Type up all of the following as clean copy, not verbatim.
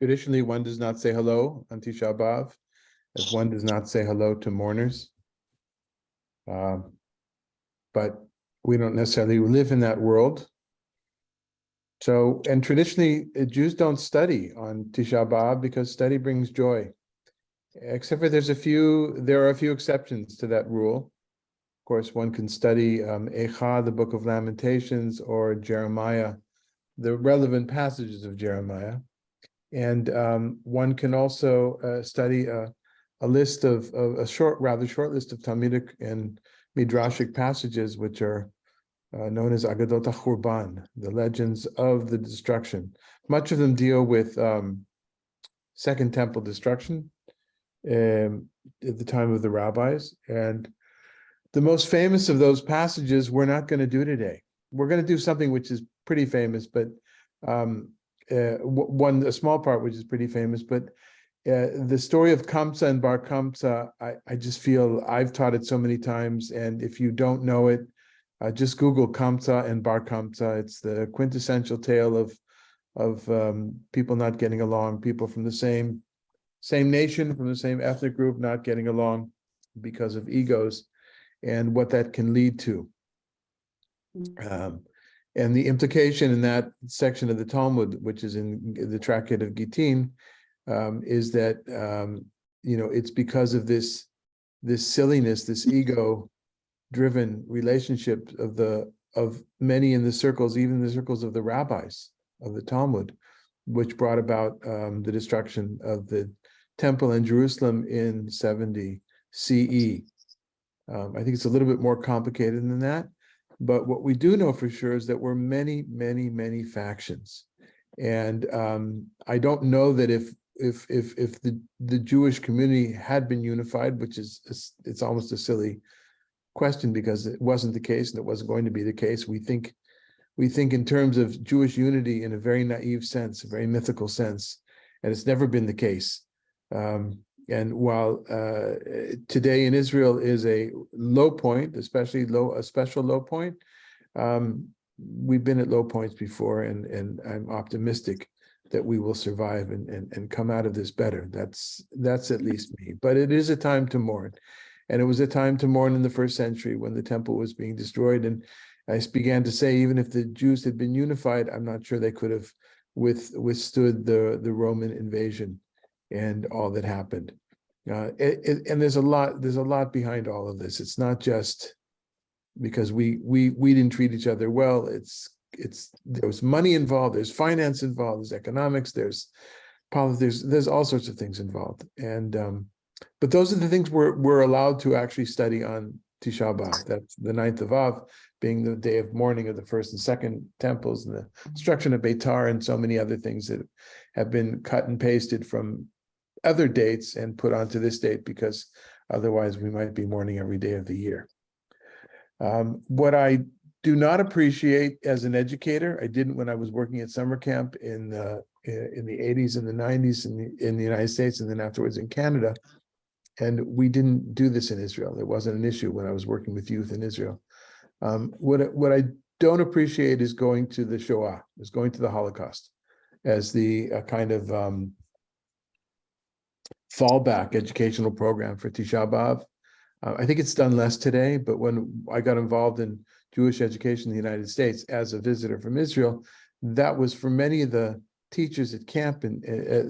Traditionally, one does not say hello on Tisha B'Av, as one does not say hello to mourners. But we don't necessarily live in that world. So, and traditionally, Jews don't study on Tisha B'Av because study brings joy. Except for there are a few exceptions to that rule. Of course, one can study Echa, the Book of Lamentations, or Jeremiah, the relevant passages of Jeremiah. And one can also study a list of rather short list of Talmudic and Midrashic passages, which are known as Agadot HaChurban, the legends of the destruction. Much of them deal with Second Temple destruction at the time of the rabbis. And the most famous of those passages we're not going to do today. We're going to do something which is pretty famous, but a small part which is pretty famous, but the story of Kamsa and Bar Kamsa, I just feel I've taught it so many times, and if you don't know it, just Google Kamsa and Bar Kamsa. It's the quintessential tale of people not getting along, people from the same nation, from the same ethnic group, not getting along because of egos, and what that can lead to. And the implication in that section of the Talmud, which is in the Tractate of Gittin, is that it's because of this silliness, this ego-driven relationship of many in the circles, even the circles of the rabbis of the Talmud, which brought about the destruction of the temple in Jerusalem in 70 CE. I think it's a little bit more complicated than that. But what we do know for sure is that we're many, many, many factions, and I don't know that if the Jewish community had been unified, which it's almost a silly question because it wasn't the case and it wasn't going to be the case. We think in terms of Jewish unity in a very naive sense, a very mythical sense, and it's never been the case. And while today in Israel is a low point, a special low point, we've been at low points before, and I'm optimistic that we will survive and come out of this better. That's at least me. But it is a time to mourn, and it was a time to mourn in the first century when the temple was being destroyed. And I began to say, even if the Jews had been unified, I'm not sure they could have withstood the Roman invasion and all that happened. And there's a lot behind all of this. It's not just because we didn't treat each other well. There was money involved, there's finance involved, there's economics, there's politics, there's all sorts of things involved. And but those are the things we're allowed to actually study on Tisha B'Av. That's the 9th of Av being the day of mourning of the first and second temples, and the destruction of Beitar, and so many other things that have been cut and pasted from other dates and put onto this date, because otherwise we might be mourning every day of the year. What I do not appreciate as an educator, I didn't when I was working at summer camp in the 80s and the 90s in the United States, and then afterwards in Canada. And we didn't do this in Israel. It wasn't an issue when I was working with youth in Israel. What I don't appreciate is going to the Shoah, is going to the Holocaust as the kind of fallback educational program for Tisha B'Av. I think it's done less today, but when I got involved in Jewish education in the United States as a visitor from Israel, that was for many of the teachers at camp, and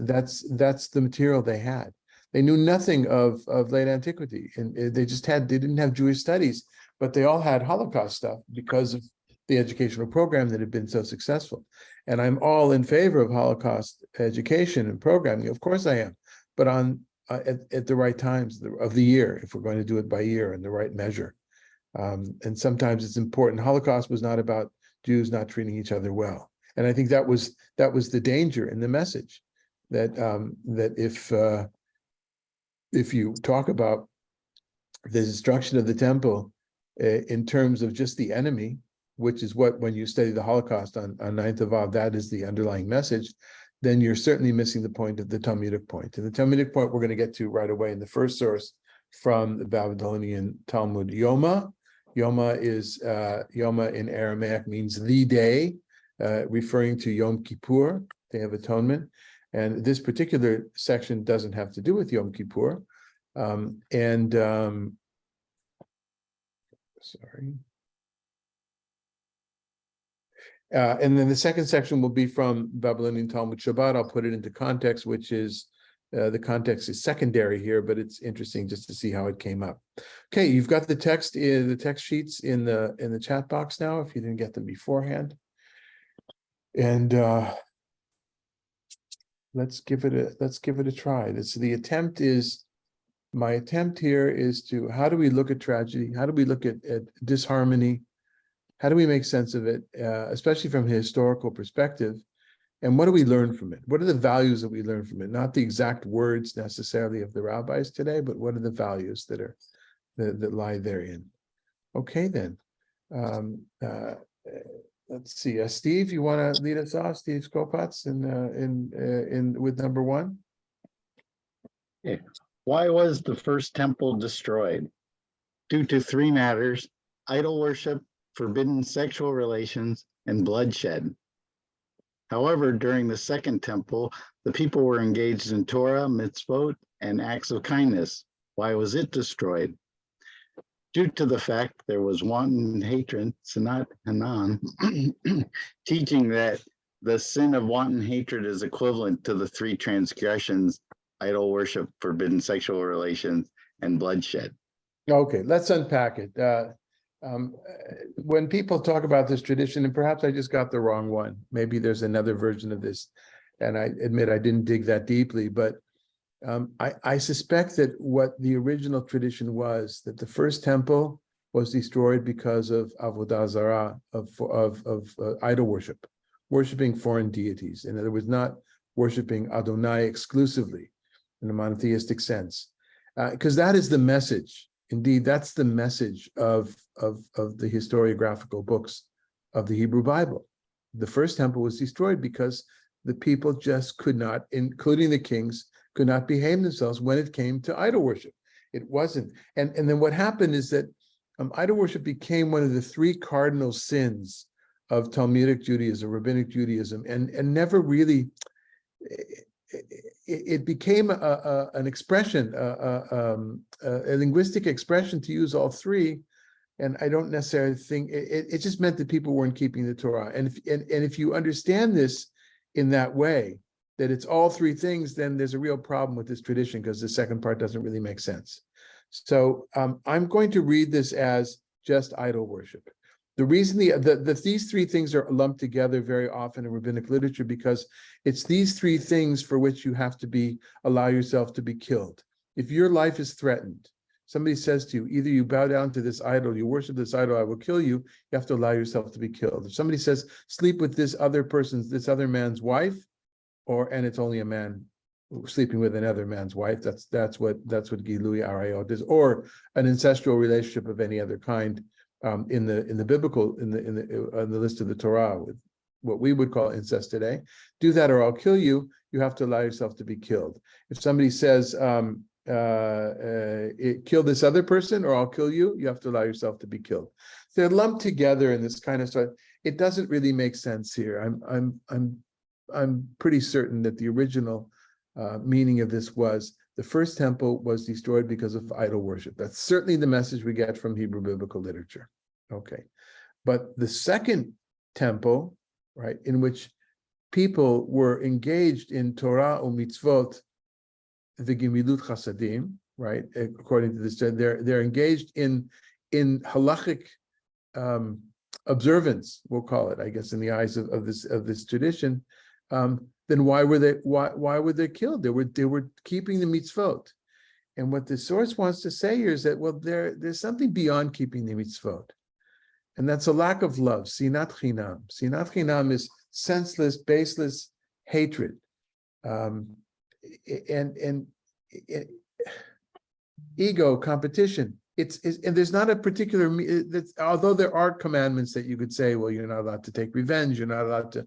that's the material they had. They knew nothing of late antiquity, and they didn't have Jewish studies, but they all had Holocaust stuff because of the educational program that had been so successful. And I'm all in favor of Holocaust education and programming. Of course I am, but at the right times of the year, if we're going to do it by year in the right measure. And sometimes it's important. Holocaust was not about Jews not treating each other well, and I think that was the danger in the message, that if you talk about the destruction of the temple in terms of just the enemy, which is what, when you study the Holocaust on 9th of Av, that is the underlying message, then you're certainly missing the point of the Talmudic point. And the Talmudic point we're going to get to right away in the first source from the Babylonian Talmud. Yoma in Aramaic means the day, referring to Yom Kippur, Day of Atonement. And this particular section doesn't have to do with Yom Kippur. Sorry. And then the second section will be from Babylonian Talmud Shabbat. I'll put it into context, which is the context is secondary here, but it's interesting just to see how it came up. Okay, you've got the text sheets in the chat box now, if you didn't get them beforehand. And let's give it a try. My attempt here is to, how do we look at tragedy? How do we look at disharmony? How do we make sense of it, especially from a historical perspective? And what do we learn from it? What are the values that we learn from it? Not the exact words necessarily of the rabbis today, but what are the values that lie therein? Okay, then. Let's see. Steve, you want to lead us off? Steve Skopatz in with number one. Yeah. Why was the first temple destroyed? Due to three matters: idol worship, forbidden sexual relations, and bloodshed. However, during the second temple, the people were engaged in Torah, mitzvot, and acts of kindness. Why was it destroyed? Due to the fact there was wanton hatred, Sinat Hanan, teaching that the sin of wanton hatred is equivalent to the three transgressions: idol worship, forbidden sexual relations, and bloodshed. Okay, let's unpack it. When people talk about this tradition, and perhaps I just got the wrong one, maybe there's another version of this, and I admit I didn't dig that deeply, but I suspect that what the original tradition was, that the first temple was destroyed because of avodah zarah, of idol worship, worshiping foreign deities. In other words, not worshiping Adonai exclusively in a monotheistic sense, because that is the message. Indeed, that's the message of the historiographical books of the Hebrew Bible. The first temple was destroyed because the people just could not, including the kings, could not behave themselves when it came to idol worship. It wasn't. And then what happened is that idol worship became one of the three cardinal sins of Talmudic Judaism, Rabbinic Judaism, and never really, it became an expression, a linguistic expression to use all three. And I don't necessarily think, it just meant that people weren't keeping the Torah. And if you understand this in that way, that it's all three things, then there's a real problem with this tradition, because the second part doesn't really make sense. So I'm going to read this as just idol worship. The reason these three things are lumped together very often in rabbinic literature, because it's these three things for which you have to allow yourself to be killed. If your life is threatened, somebody says to you, either you bow down to this idol, you worship this idol, I will kill you, you have to allow yourself to be killed. If somebody says, sleep with this other man's wife, and it's only a man sleeping with another man's wife, that's what Gilui Arayot is, or an ancestral relationship of any other kind, in the biblical, on the list of the Torah, with what we would call incest today. Do that or I'll kill you. You have to allow yourself to be killed. If somebody says, kill this other person or I'll kill you, you have to allow yourself to be killed. They're lumped together in this kind of stuff. It doesn't really make sense here. I'm pretty certain that the original meaning of this was the first temple was destroyed because of idol worship. That's certainly the message we get from Hebrew biblical literature. Okay, but the second temple, right, in which people were engaged in Torah or mitzvot, the gemilut chasadim, right? According to this, they're engaged in halachic observance, we'll call it, I guess, in the eyes of this tradition. Then why were they killed? They were keeping the mitzvot. And what the source wants to say here is that, well, there's something beyond keeping the mitzvot. And that's a lack of love, sinat chinam. Sinat chinam is senseless, baseless hatred. And ego, competition. And there's not a particular, although there are commandments that you could say, well, you're not allowed to take revenge, you're not allowed to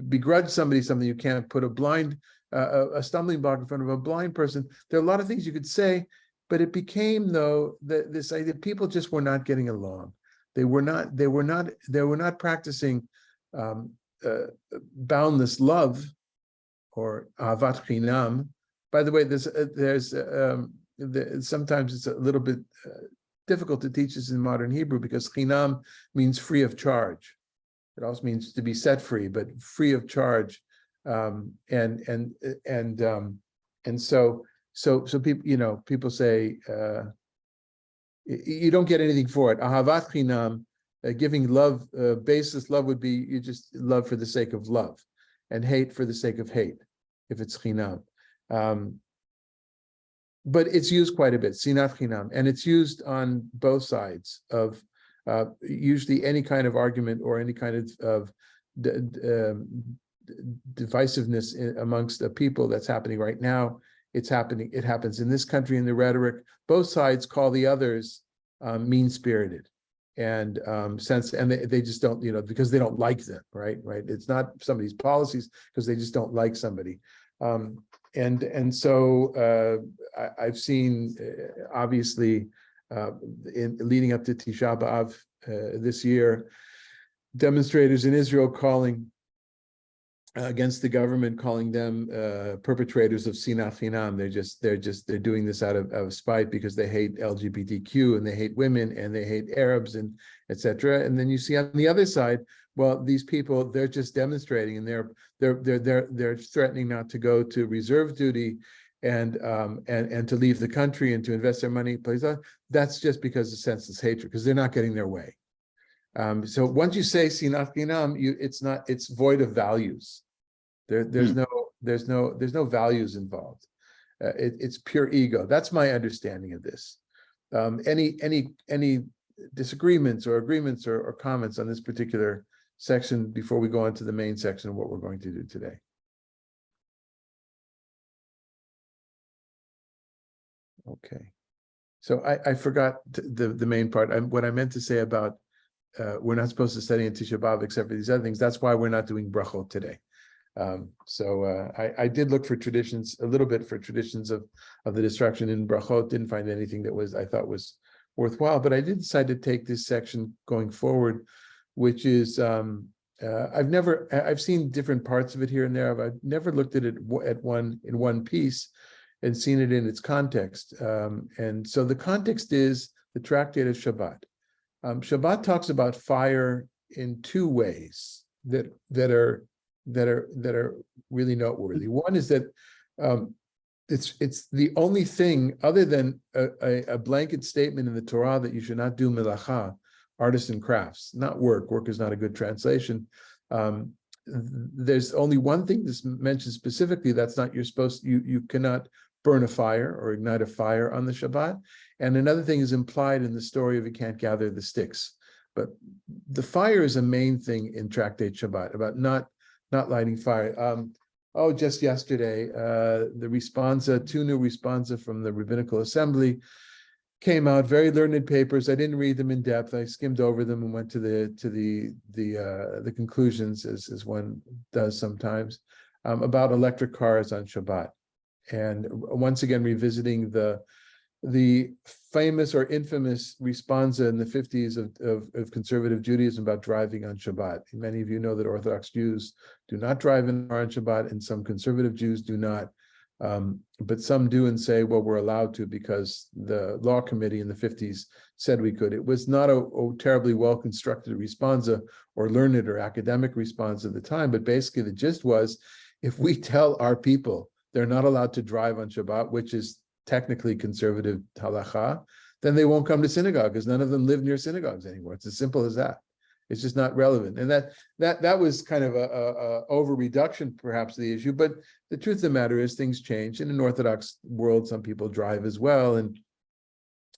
begrudge somebody something, you can't put a stumbling block in front of a blind person. There are a lot of things you could say, but it became, though, this idea people just were not getting along. They were not practicing boundless love or ahavat chinam. By the way, sometimes it's a little bit difficult to teach this in modern Hebrew because chinam means free of charge. It also means to be set free, but free of charge. And so people, people say you don't get anything for it. Ahavat chinam, giving love, baseless love would be you just love for the sake of love, and hate for the sake of hate, if it's chinam. But it's used quite a bit, sinat chinam, and it's used on both sides of usually any kind of argument or any kind of divisiveness amongst the people that's happening right now. It happens in this country in the rhetoric. Both sides call the others mean-spirited and they just don't, because they don't like them, right? It's not somebody's policies because they just don't like somebody. And so I've seen, obviously, leading up to Tisha B'Av this year, demonstrators in Israel calling against the government, calling them perpetrators of sinat chinam. They're doing this out of spite because they hate LGBTQ and they hate women and they hate Arabs and etc. And then you see on the other side, well, these people, they're just demonstrating and they're threatening not to go to reserve duty and to leave the country and to invest their money. That's just because of senseless hatred, because they're not getting their way. So once you say sinat chinam, it's void of values. There's no values involved. It's pure ego. That's my understanding of this. Any disagreements or agreements or comments on this particular section before we go on to the main section of what we're going to do today? Okay. So I forgot the main part. What I meant to say about we're not supposed to study in Tisha B'Av except for these other things. That's why we're not doing brachot today. I did look for traditions, a little bit for traditions of the destruction in brachot. Didn't find anything that I thought was worthwhile, but I did decide to take this section going forward, which is I've seen different parts of it here and there, but I've never looked at it in one piece and seen it in its context. And so the context is the tractate of Shabbat. Shabbat talks about fire in two ways that are really noteworthy. One is that it's the only thing other than a blanket statement in the Torah that you should not do melacha, artists and crafts, not work. Work is not a good translation. There's only one thing that's mentioned specifically, that's not you cannot burn a fire or ignite a fire on the Shabbat. And another thing is implied in the story of you can't gather the sticks. But the fire is a main thing in Tractate Shabbat, about not lighting fire. Just yesterday, the two new responsa from the Rabbinical Assembly came out, very learned papers. I didn't read them in depth. I skimmed over them and went to the conclusions, as one does sometimes, about electric cars on Shabbat. And once again, revisiting the famous or infamous responsa in the 50s of conservative Judaism about driving on Shabbat. Many of you know that Orthodox Jews do not drive in on Shabbat, and some conservative Jews do not. But some do and say, well, we're allowed to because the law committee in the 50s said we could. It was not a terribly well-constructed responsa or learned or academic response at the time, but basically the gist was, if we tell our people they're not allowed to drive on Shabbat, which is technically conservative halacha, then they won't come to synagogue because none of them live near synagogues anymore. It's as simple as that. It's just not relevant. And that was kind of a over reduction, perhaps, of the issue. But the truth of the matter is things change. In an Orthodox world, some people drive as well. And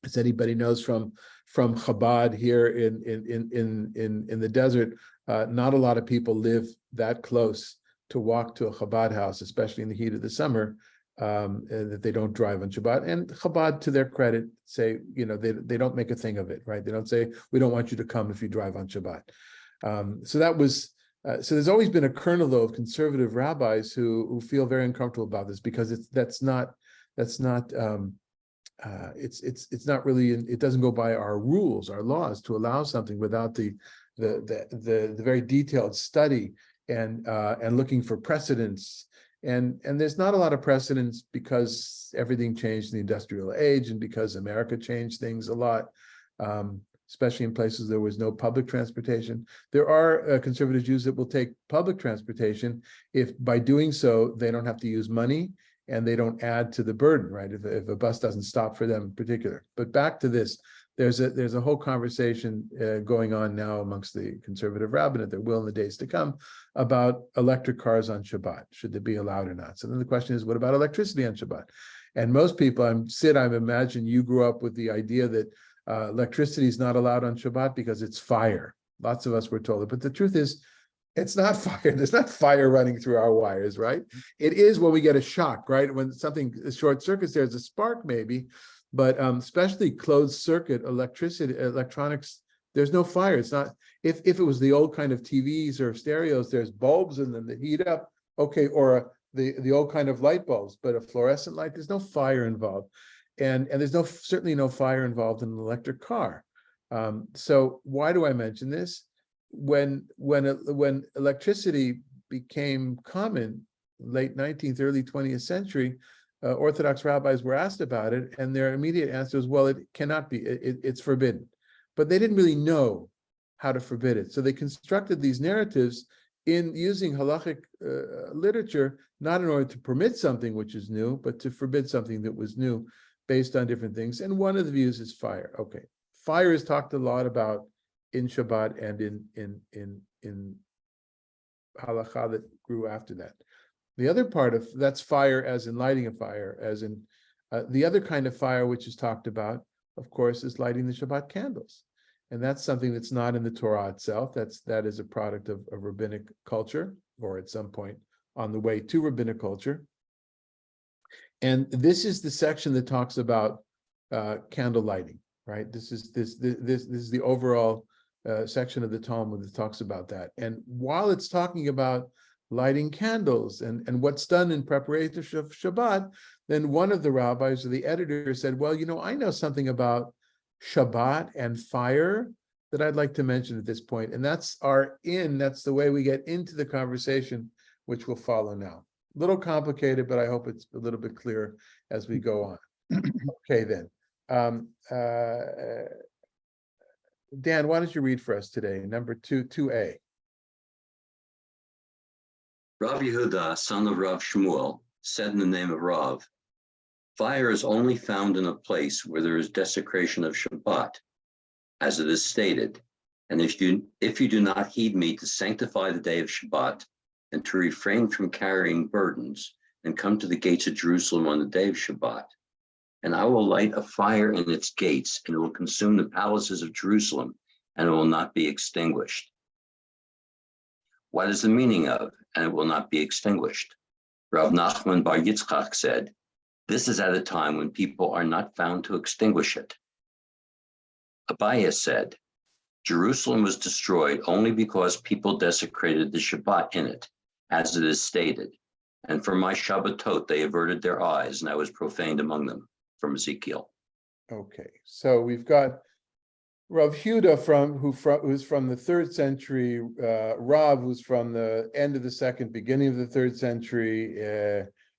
as anybody knows from Chabad here in the desert, not a lot of people live that close to walk to a Chabad house, especially in the heat of the summer, that they don't drive on Shabbat. And Chabad, to their credit, say, they don't make a thing of it, right? They don't say, we don't want you to come if you drive on Shabbat. So there's always been a kernel, though, of conservative rabbis who feel very uncomfortable about this, because it's not really, it doesn't go by our rules, our laws, to allow something without the very detailed study and looking for precedents And there's not a lot of precedence because everything changed in the industrial age and because America changed things a lot, especially in places there was no public transportation. There are conservative Jews that will take public transportation if by doing so, they don't have to use money and they don't add to the burden, right? If a bus doesn't stop for them in particular. But back to this, there's a whole conversation going on now amongst the conservative rabbinate, there will in the days to come, about electric cars on Shabbat. Should they be allowed or not? So then the question is, what about electricity on Shabbat? And most people, I imagine you grew up with the idea that electricity is not allowed on Shabbat because it's fire. Lots of us were told it, but the truth is, it's not fire. There's not fire running through our wires, right? It is when we get a shock, right? When something short circuits, there's a spark maybe, but especially closed circuit electronics, there's no fire. It's not, if it was the old kind of TVs or stereos, there's bulbs in them that heat up, okay, or the old kind of light bulbs, but a fluorescent light, there's no fire involved. And there's certainly no fire involved in an electric car. So why do I mention this? When electricity became common, late 19th, early 20th century, Orthodox rabbis were asked about it, and their immediate answer was, well, it cannot be, it's forbidden. But they didn't really know how to forbid it. So they constructed these narratives in using halachic literature, not in order to permit something which is new, but to forbid something that was new based on different things. And one of the views is fire. Okay, fire is talked a lot about in Shabbat and in halakha that grew after that. The other part of that's fire as in lighting a fire, as in the other kind of fire which is talked about, of course, is lighting the Shabbat candles. And that's something that's not in the Torah itself. That is a product of rabbinic culture, or at some point on the way to rabbinic culture. And this is the section that talks about candle lighting, right? This is the overall section of the Talmud that talks about that. And while it's talking about lighting candles and what's done in preparation of Shabbat, then one of the rabbis or the editor said, well, I know something about Shabbat and fire that I'd like to mention at this point. And that's the way we get into the conversation, which will follow now. A little complicated, but I hope it's a little bit clearer as we go on. Okay, then. Dan, why don't you read for us today? Number 2A. Rav Yehuda, son of Rav Shmuel, said in the name of Rav, fire is only found in a place where there is desecration of Shabbat, as it is stated. And if you do not heed me to sanctify the day of Shabbat and to refrain from carrying burdens and come to the gates of Jerusalem on the day of Shabbat, and I will light a fire in its gates, and it will consume the palaces of Jerusalem, and it will not be extinguished. What is the meaning of, and it will not be extinguished? Rav Nachman bar Yitzchak said, this is at a time when people are not found to extinguish it. Abaye said, Jerusalem was destroyed only because people desecrated the Shabbat in it, as it is stated. And from my Shabbatot they averted their eyes, and I was profaned among them, from Ezekiel. Okay, so we've got Rav Yehuda who's from the 3rd century, Rav who's from the end of the 2nd, beginning of the 3rd century,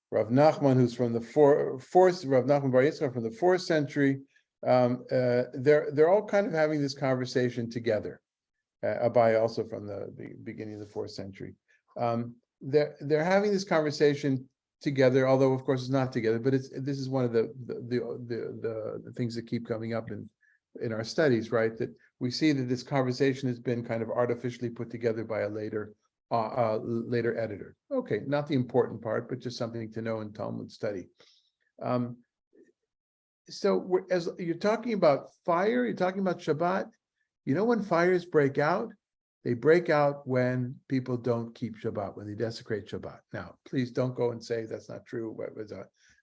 Rav Nachman who's from the fourth, Rav Nachman bar Yitzchak from the 4th century. They're all kind of having this conversation together. Abai also from the beginning of the 4th century. They're having this conversation together, although of course it's not together, but this is one of the things that keep coming up in our studies, right? That we see that this conversation has been kind of artificially put together by a later editor. Okay, not the important part, but just something to know in Talmud study. So as you're talking about fire, you're talking about Shabbat. When fires break out? They break out when people don't keep Shabbat, when they desecrate Shabbat. Now, please don't go and say that's not true.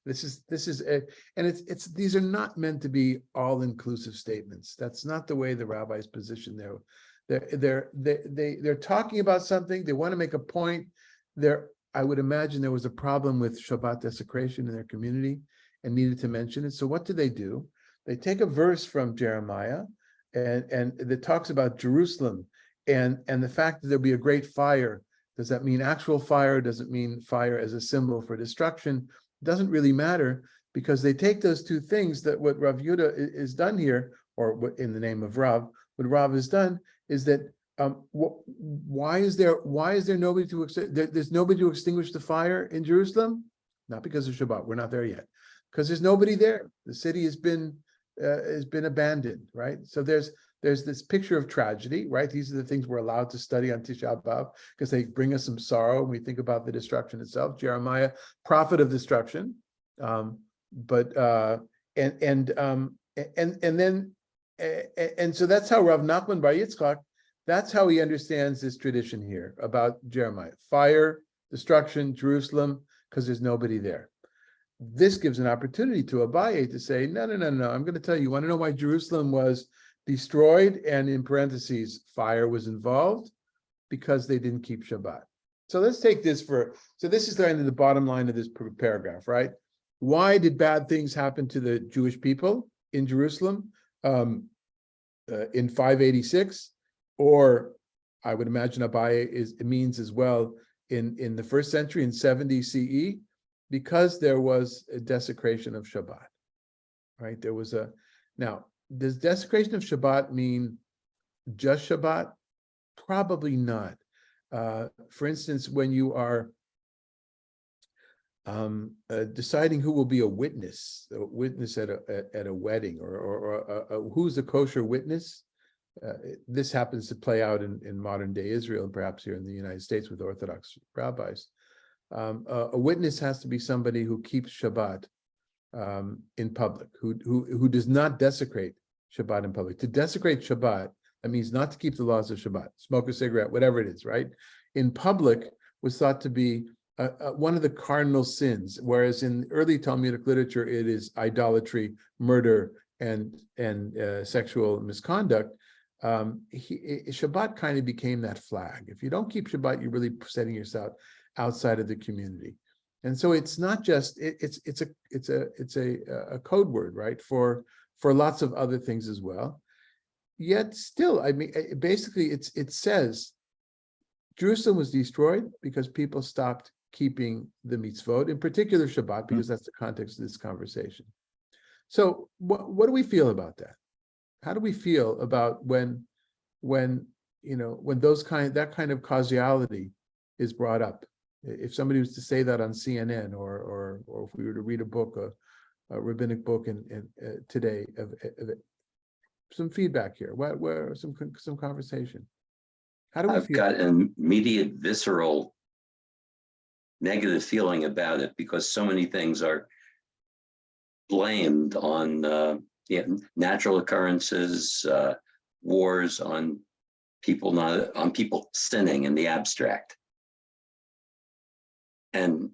This is these are not meant to be all-inclusive statements. That's not the way the rabbis position they're talking about something. They want to make a point. I would imagine there was a problem with Shabbat desecration in their community and needed to mention it. So what do? They take a verse from Jeremiah and that talks about Jerusalem and the fact that there'll be a great fire Does that mean actual fire? Does it mean fire as a symbol for destruction? It doesn't really matter, because they take those two things, that what Rav Yehuda is done here, or what in the name of Rav, what Rav has done is that why is there nobody to there's nobody to extinguish the fire in Jerusalem? Not because of Shabbat. We're not there yet, because there's nobody there. The city has been abandoned, right? So there's this picture of tragedy, right? These are the things we're allowed to study on Tisha B'Av because they bring us some sorrow when we think about the destruction itself. Jeremiah, prophet of destruction, and so that's how Rav Nachman Bar Yitzchak, that's how he understands this tradition here about Jeremiah: fire, destruction, Jerusalem, because there's nobody there. This gives an opportunity to Abaye to say, no, I'm going to tell you, you want to know why Jerusalem was destroyed? And in parentheses, fire was involved, because they didn't keep Shabbat. So let's take this so this is the end of the bottom line of this paragraph, right? Why did bad things happen to the Jewish people in Jerusalem in 586? Or I would imagine Abaye it means as well in the first century, in 70 CE, because there was a desecration of Shabbat, right? There was now, does desecration of Shabbat mean just Shabbat? Probably not. For instance, when you are deciding who will be a witness at a wedding, or who's a kosher witness, this happens to play out in modern day Israel, and perhaps here in the United States with Orthodox rabbis. A witness has to be somebody who keeps Shabbat in public, who does not desecrate Shabbat in public. To desecrate Shabbat, that means not to keep the laws of Shabbat, smoke a cigarette, whatever it is, right? In public was thought to be one of the cardinal sins, whereas in early Talmudic literature, it is idolatry, murder, and sexual misconduct. Shabbat kind of became that flag. If you don't keep Shabbat, you're really setting yourself outside of the community. And so it's not just it's a code word, right, for lots of other things as well. Yet still, I mean, basically it says Jerusalem was destroyed because people stopped keeping the mitzvot, in particular Shabbat, because that's the context of this conversation. So what do we feel about that? How do we feel about when that kind of causality is brought up? If somebody was to say that on CNN, or if we were to read a book, a rabbinic book, and today of some feedback here, where some conversation. How do we feel? I've got an immediate, visceral, negative feeling about it, because so many things are blamed on natural occurrences, wars, on people sinning in the abstract, and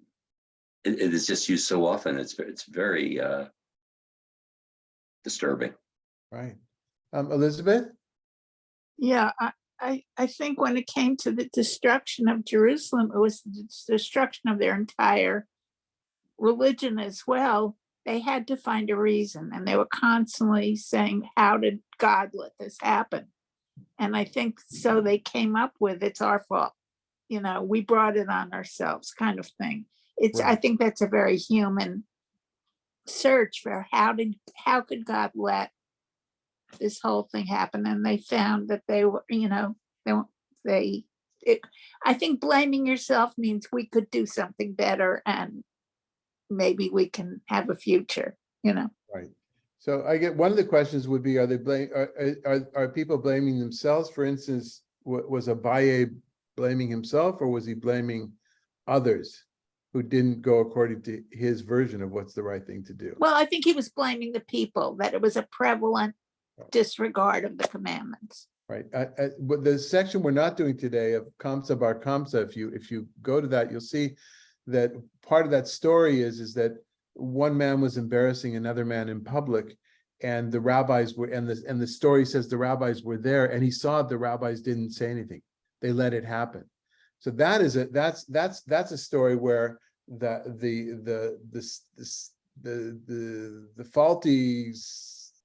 it is just used so often. It's very disturbing. Right. Elizabeth? Yeah, I think when it came to the destruction of Jerusalem, it was the destruction of their entire religion as well. They had to find a reason, and they were constantly saying, how did God let this happen? And I think so they came up with, it's our fault. We brought it on ourselves, kind of thing. Right. I think that's a very human search for how could God let this whole thing happen? And they found that they were, I think blaming yourself means we could do something better, and maybe we can have a future, Right. So I get, one of the questions would be, are people blaming themselves? For instance, was Abaye blaming himself, or was he blaming others who didn't go according to his version of what's the right thing to do? Well, I think he was blaming the people, that it was a prevalent disregard of the commandments. Right. But the section we're not doing today of Kamsa Bar Kamsa, if you go to that, you'll see that part of that story is that one man was embarrassing another man in public, and the rabbis were, and the story says the rabbis were there, and he saw the rabbis didn't say anything. They let it happen. So that's a story where the faulty,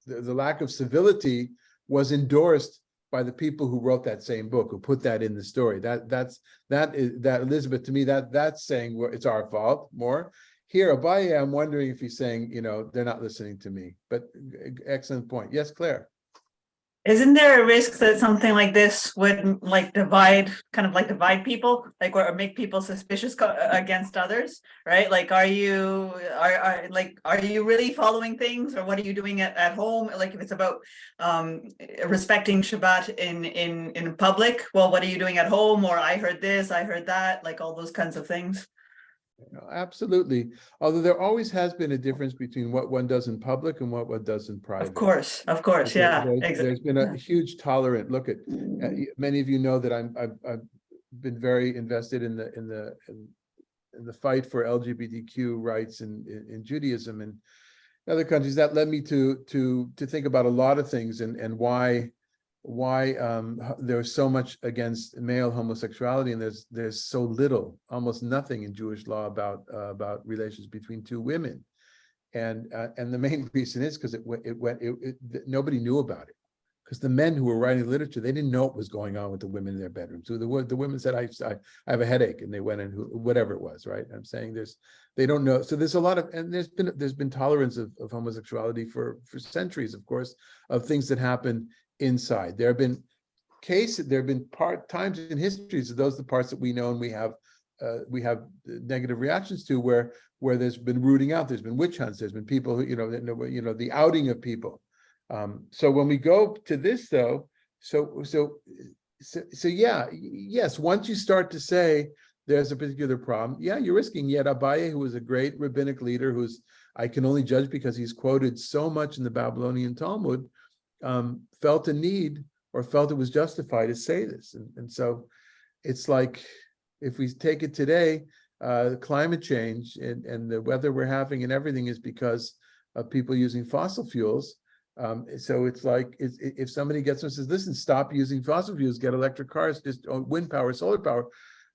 the lack of civility was endorsed by the people who wrote that same book, who put that in the story. That Elizabeth, to me, that's saying, well, it's our fault more. Here, Abaye, I'm wondering if he's saying, they're not listening to me. But excellent point. Yes, Claire. Isn't there a risk that something like this would divide people, or make people suspicious against others, right? Like, are you really following things, or what are you doing at home? Like, if it's about respecting Shabbat in public, well, what are you doing at home? Or I heard this, I heard that, like all those kinds of things. Absolutely. Although there always has been a difference between what one does in public and what one does in private. Of course, yeah. There's been a huge tolerance. Look at many of you know that I've been very invested in the fight for LGBTQ rights in Judaism and other countries. That led me to think about a lot of things and why there's so much against male homosexuality, and there's so little, almost nothing in Jewish law about relations between two women, and the main reason is because nobody knew about it, because the men who were writing literature, they didn't know what was going on with the women in their bedrooms. So the women said, I have a headache, and they went in, whatever it was, right? I'm saying they don't know. So there's a lot of, and there's been tolerance of homosexuality for centuries, of course, of things that happen inside. There have been times in history, so those are the parts that we know and we have negative reactions to, where there's been rooting out, there's been witch hunts, there's been people who, the outing of people. So when we go to this though, so yeah, yes, once you start to say there's a particular problem, yeah, you're risking. Yet Abaye, who was a great rabbinic leader, who's, I can only judge because he's quoted so much in the Babylonian Talmud, felt a need or felt it was justified to say this. And so it's like, if we take it today, climate change and the weather we're having and everything is because of people using fossil fuels. So it's like, if somebody gets and says, listen, stop using fossil fuels, get electric cars, just wind power, solar power.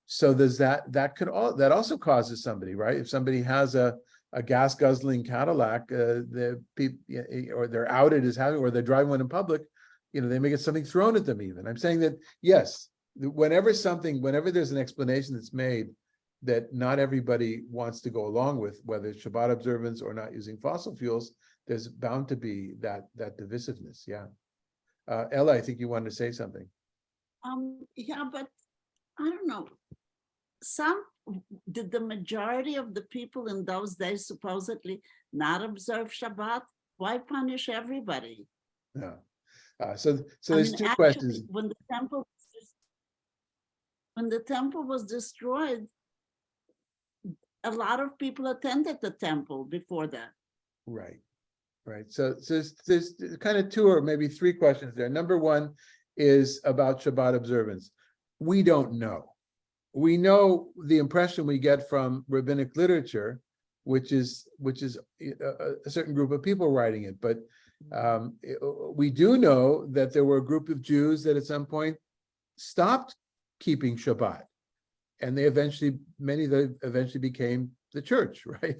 So there's that also causes somebody, right? If somebody has a gas guzzling Cadillac, the people, or they're outed as having, or they're driving one in public, they may get something thrown at them even. I'm saying that, yes, whenever there's an explanation that's made that not everybody wants to go along with, whether it's Shabbat observance or not using fossil fuels, there's bound to be that divisiveness. Yeah. Ella, I think you wanted to say something. Yeah, but I don't know. Did the majority of the people in those days supposedly not observe Shabbat? Why punish everybody? No. So there's two questions. When the temple was destroyed, a lot of people attended the temple before that. Right. So there's kind of two or maybe three questions there. Number one is about Shabbat observance. We don't know. We know the impression we get from rabbinic literature, which is a certain group of people writing it. But we do know that there were a group of Jews that at some point stopped keeping Shabbat, and many of them eventually became the church, right?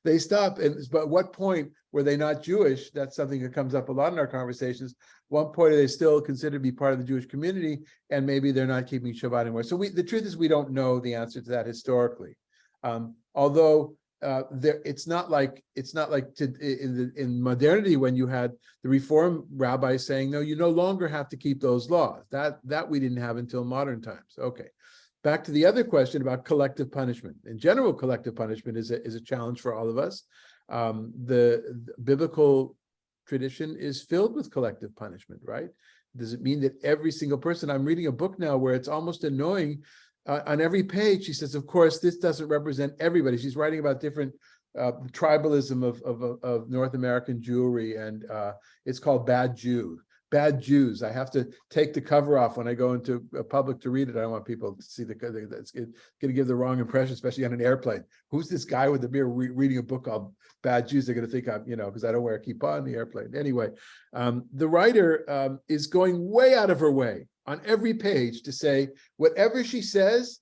they stopped, but at what point were they not Jewish? That's something that comes up a lot in our conversations. One point, are they still considered to be part of the Jewish community, and maybe they're not keeping Shabbat anymore? So the truth is, we don't know the answer to that historically. Although it's not like in modernity, when you had the Reform rabbis saying, no, you no longer have to keep those laws. That we didn't have until modern times. Okay. Back to the other question about collective punishment. In general, collective punishment is a challenge for all of us. The biblical tradition is filled with collective punishment, right? Does it mean that every single person? I'm reading a book now where it's almost annoying. On every page, she says, of course, this doesn't represent everybody. She's writing about different tribalism of North American Jewry, and it's called Bad Jews. I have to take the cover off when I go into a public to read it. I don't want people to see that's going to give the wrong impression, especially on an airplane. Who's this guy with the mirror reading a book called Bad Jews? They're going to think I'm, because I don't wear a kippah on the airplane. Anyway, the writer is going way out of her way on every page to say whatever she says,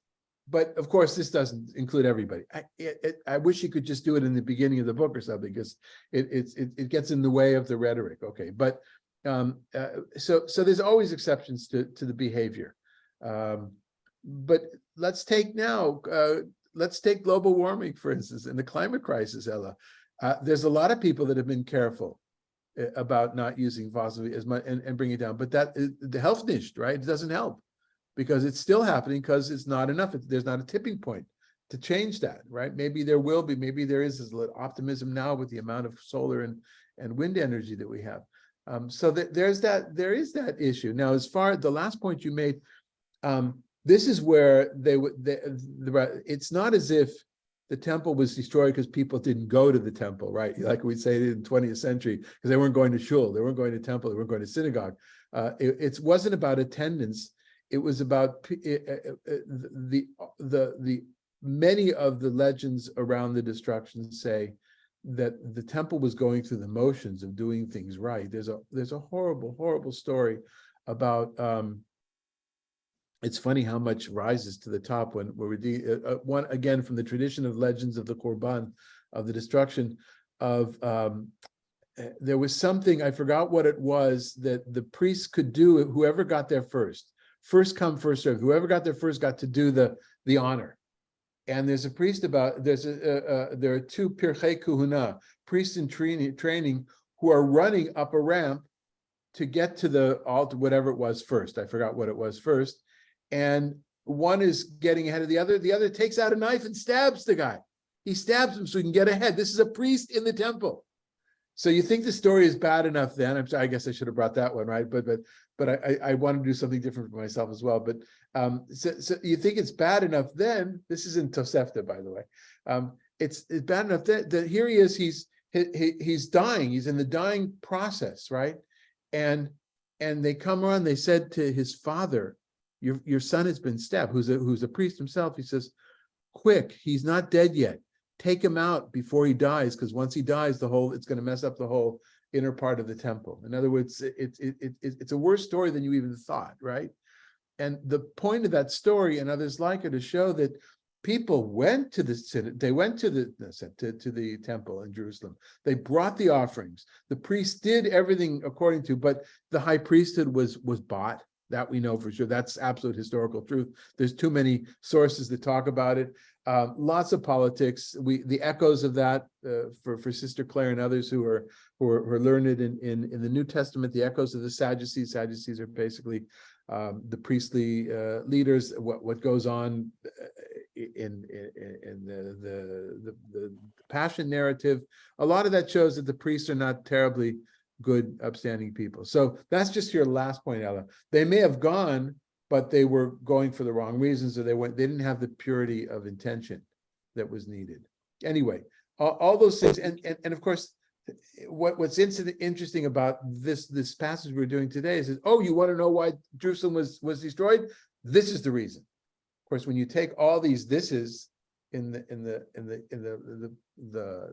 but of course this doesn't include everybody. I wish you could just do it in the beginning of the book or something, because it gets in the way of the rhetoric. Okay, but So there's always exceptions to the behavior. But let's take global warming, for instance, and the climate crisis, Ella. There's a lot of people that have been careful about not using fossil fuel as much and bring it down, but the health niche, right? It doesn't help because it's still happening because it's not enough. There's not a tipping point to change that, right? Maybe there will be, maybe there is this little optimism now with the amount of solar and wind energy that we have. So there is that issue. Now, as far as the last point you made, this is where it's not as if the temple was destroyed because people didn't go to the temple, right? Like we say in the 20th century, because they weren't going to shul, they weren't going to temple, they weren't going to synagogue. It wasn't about attendance. It was about the many of the legends around the destruction say that the temple was going through the motions of doing things right. There's a horrible story about it's funny how much rises to the top when we're one again from the tradition of legends of the Korban, of the destruction of there was something, I forgot what it was, that the priests could do. Whoever got there first come, first served. Whoever got there first got to do the honor. And there's a priest there are two pirchei kuhuna, priests in training, who are running up a ramp to get to the altar, whatever it was first. I forgot what it was first. And one is getting ahead of the other. The other takes out a knife and stabs the guy. He stabs him so he can get ahead. This is a priest in the temple. So you think the story is bad enough then? I'm sorry, I guess I should have brought that one, right? But I want to do something different for myself as well. But so you think it's bad enough then? This is in Tosefta, by the way. It's bad enough that here he is. He's dying. He's in the dying process, right? And they come around. They said to his father, "Your son has been stabbed." Who's a priest himself. He says, "Quick, he's not dead yet. Take him out before he dies, because once he dies, it's going to mess up the whole inner part of the temple." In other words, it's a worse story than you even thought, right? And the point of that story and others like it to show that people went to the temple in Jerusalem. They brought the offerings. The priests did everything according to, but the high priesthood was bought. That we know for sure. That's absolute historical truth. There's too many sources that talk about it. Lots of politics. The echoes of that for Sister Claire and others who are learned in the New Testament. The echoes of the Sadducees. Sadducees are basically the priestly leaders. What goes on in the Passion narrative. A lot of that shows that the priests are not terribly good, upstanding people. So that's just your last point, Ella. They may have gone, but they were going for the wrong reasons, or they didn't have the purity of intention that was needed. Anyway, all those things, and of course, what's interesting about this passage we're doing today is, oh, you want to know why Jerusalem was destroyed? This is the reason. Of course, when you take all these thises in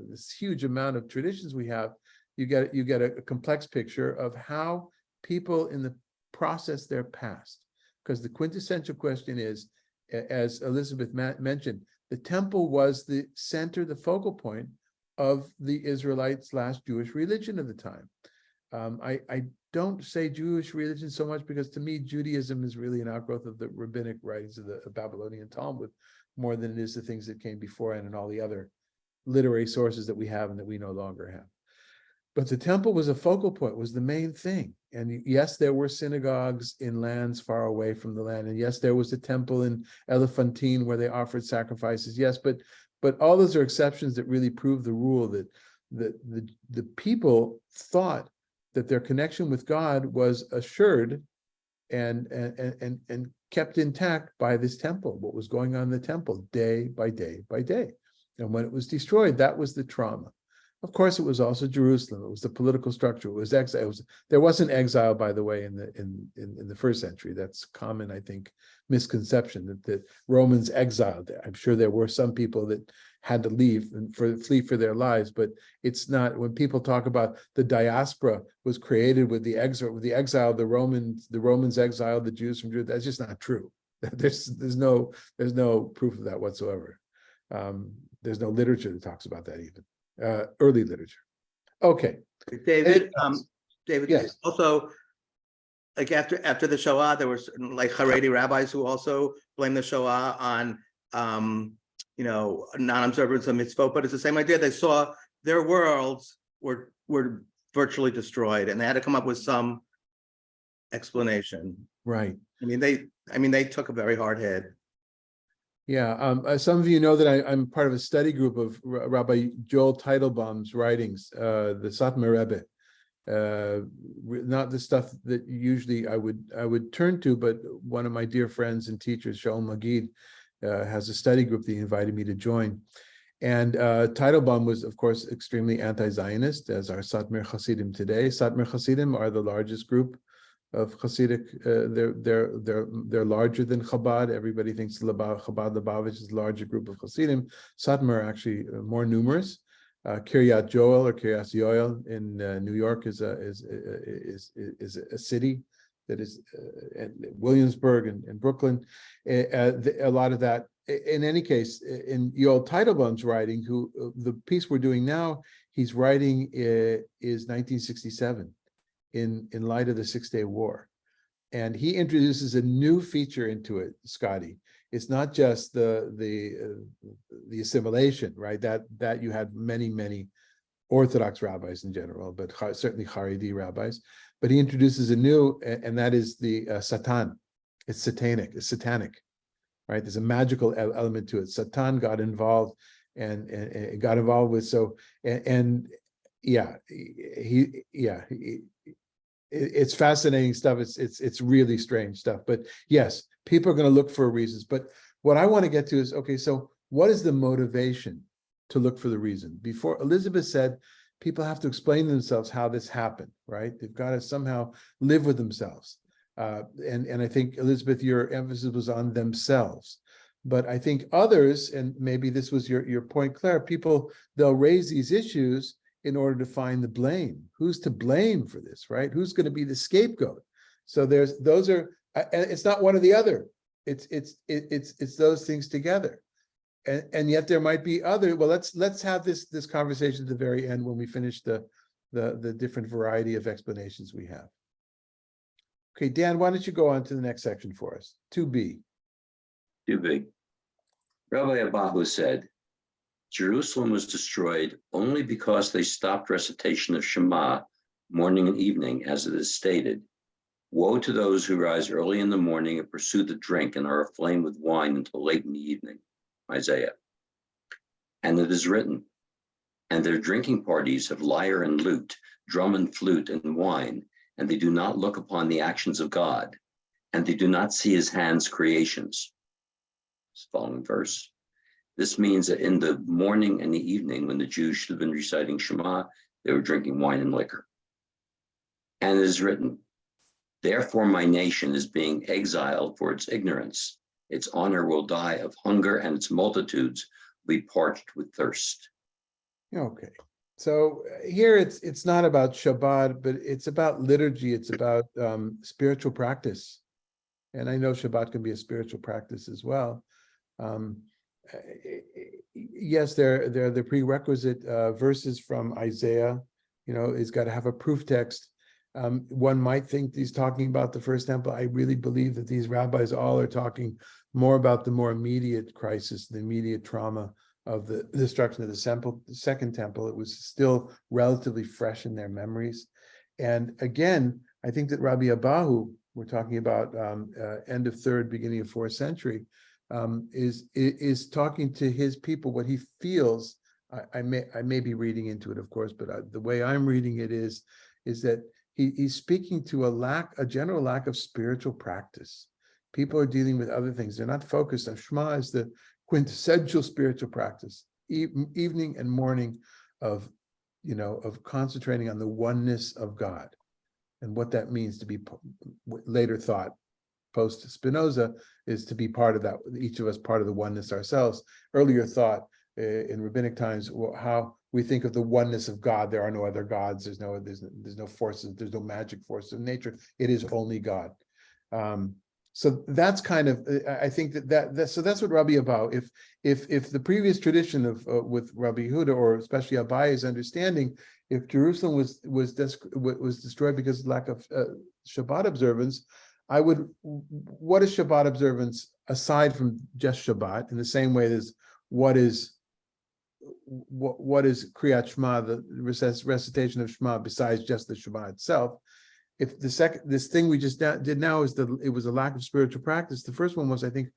this huge amount of traditions we have, you get a complex picture of how people in the process their past. Because the quintessential question is, as Elizabeth mentioned, the temple was the center, the focal point of the Israelite/Jewish religion of the time. I don't say Jewish religion so much because to me, Judaism is really an outgrowth of the rabbinic writings of the Babylonian Talmud more than it is the things that came before and all the other literary sources that we have and that we no longer have. But the temple was a focal point, was the main thing. And yes, there were synagogues in lands far away from the land. And yes, there was a temple in Elephantine where they offered sacrifices. Yes, but all those are exceptions that really prove the rule that the people thought that their connection with God was assured and kept intact by this temple, what was going on in the temple day by day by day. And when it was destroyed, that was the trauma. Of course, it was also Jerusalem. It was the political structure. It was exile. There wasn't exile, by the way, in the first century. That's common, I think, misconception that Romans exiled. I'm sure there were some people that had to leave and flee for their lives, but it's not. When people talk about the diaspora was created with the exile, the Romans exiled the Jews from Jerusalem. That's just not true. There's no proof of that whatsoever. There's no literature that talks about that even. Early literature. Okay. David, David, Yes. also, like after the Shoah, there were certain like Haredi rabbis who also blame the Shoah on non-observance of mitzvot, but it's the same idea. They saw their worlds were virtually destroyed, and they had to come up with some explanation. Right. I mean, they took a very hard hit. Yeah, some of you know that I'm part of a study group of Rabbi Joel Teitelbaum's writings, the Satmar Rebbe. Not the stuff that usually I would turn to, but one of my dear friends and teachers, Shaul Magid, has a study group that he invited me to join. And Teitelbaum was, of course, extremely anti-Zionist, as are Satmar Hasidim today. Satmar Hasidim are the largest group of Hasidic. They're larger than Chabad. Everybody thinks Chabad Lubavitch is a larger group of Hasidim. Satmar are actually more numerous. Kiryat Joel or Kiryat Yoel in New York is a city that is Williamsburg and Brooklyn. A lot of that. In any case, in Yoel Teitelbaum's writing, who the piece we're doing now, he's writing is 1967 in light of the 6-Day War. And he introduces a new feature into it, Scotty. It's not just the assimilation, right? That you had many Orthodox rabbis in general, but certainly Haredi rabbis. But he introduces a new, and that is the Satan. It's satanic, right? There's a magical element to it. Satan got involved and got involved with it's fascinating stuff. It's really strange stuff. But yes, people are going to look for reasons. But what I want to get to is, okay, so what is the motivation to look for the reason? Before, Elizabeth said people have to explain to themselves how this happened, right? They've got to somehow live with themselves. And I think, Elizabeth, your emphasis was on themselves. But I think others, and maybe this was your point, Claire, people, they'll raise these issues in order to find the blame. Who's to blame for this, right? Who's going to be the scapegoat? So it's not one or the other. It's those things together. And yet there might be other. Well, let's have this conversation at the very end when we finish the different variety of explanations we have. Okay, Dan, why don't you go on to the next section for us? 2b. 2b. Rabbi Abahu said, Jerusalem was destroyed only because they stopped recitation of Shema morning and evening, as it is stated. Woe to those who rise early in the morning and pursue the drink and are aflame with wine until late in the evening. Isaiah. And it is written, and their drinking parties have lyre and lute, drum and flute and wine, and they do not look upon the actions of God, and they do not see his hands' creations. Following verse. This means that in the morning and the evening, when the Jews should have been reciting Shema, they were drinking wine and liquor. And it is written, therefore my nation is being exiled for its ignorance. Its honor will die of hunger, and its multitudes will be parched with thirst. Okay. So here it's not about Shabbat, but it's about liturgy. It's about spiritual practice. And I know Shabbat can be a spiritual practice as well. Yes, they're the prerequisite verses from Isaiah. It's got to have a proof text. One might think he's talking about the first temple. I really believe that these rabbis all are talking more about the more immediate crisis, the immediate trauma of the destruction of the second temple. It was still relatively fresh in their memories. And again, I think that Rabbi Abahu, we're talking about end of 3rd, beginning of 4th century, is talking to his people, what he feels. I may be reading into it, of course, but the way I'm reading it is that he's speaking to a general lack of spiritual practice. People are dealing with other things. They're not focused on Shema as the quintessential spiritual practice, evening and morning of concentrating on the oneness of God and what that means to be later thought post Spinoza is to be part of that, each of us part of the oneness ourselves. Earlier thought in rabbinic times, how we think of the oneness of God. There are no other gods. There's no forces. There's no magic forces of nature. It is only God. So that's kind of, I think so that's what Rabbi about. If the previous tradition of with Rabbi Yehuda, or especially Abaye's understanding, if Jerusalem was destroyed because of lack of Shabbat observance, what is Shabbat observance aside from just Shabbat? In the same way as what is Kriyat Shema, the recitation of Shema, besides just the Shabbat itself? If this thing we just did now is that it was a lack of spiritual practice. The first one was, I think,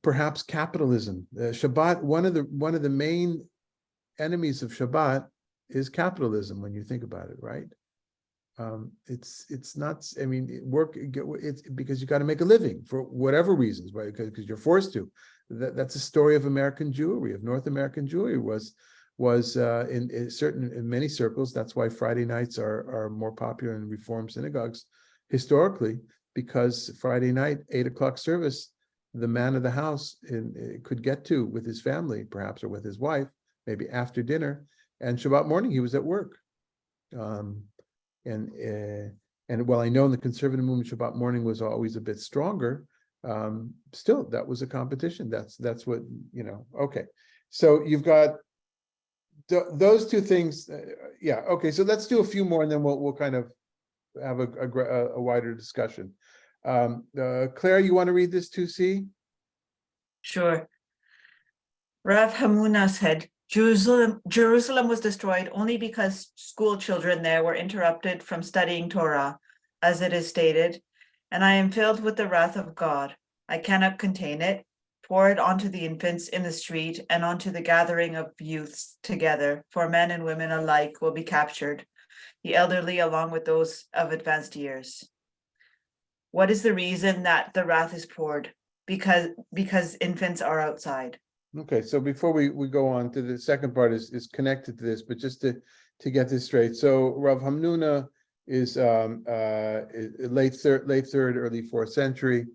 perhaps capitalism. Shabbat, one of the main enemies of Shabbat is capitalism. When you think about it, right? It's not. I mean, it's because you got to make a living for whatever reasons, right? Because you're forced to. That's a story of American Jewry, of North American Jewry. Was in many circles. That's why Friday nights are more popular in Reform synagogues historically, because Friday night 8 o'clock service, the man of the house could get to with his family, perhaps, or with his wife, maybe after dinner, and Shabbat morning he was at work. And while I know in the conservative movement Shabbat morning was always a bit stronger, still that was a competition. That's what, okay. So you've got those two things. Yeah, okay, so let's do a few more and then we'll kind of have a wider discussion. Claire, you want to read this 2C? Sure. Rav Hamuna said, Jerusalem was destroyed only because school children there were interrupted from studying Torah, as it is stated, and I am filled with the wrath of God. I cannot contain it. Pour it onto the infants in the street and onto the gathering of youths together, for men and women alike will be captured, the elderly along with those of advanced years. What is the reason that the wrath is poured? Because infants are outside. Okay, so before we go on to the second part is connected to this, but just to get this straight. So Rav Hamnuna is late third, early 4th century.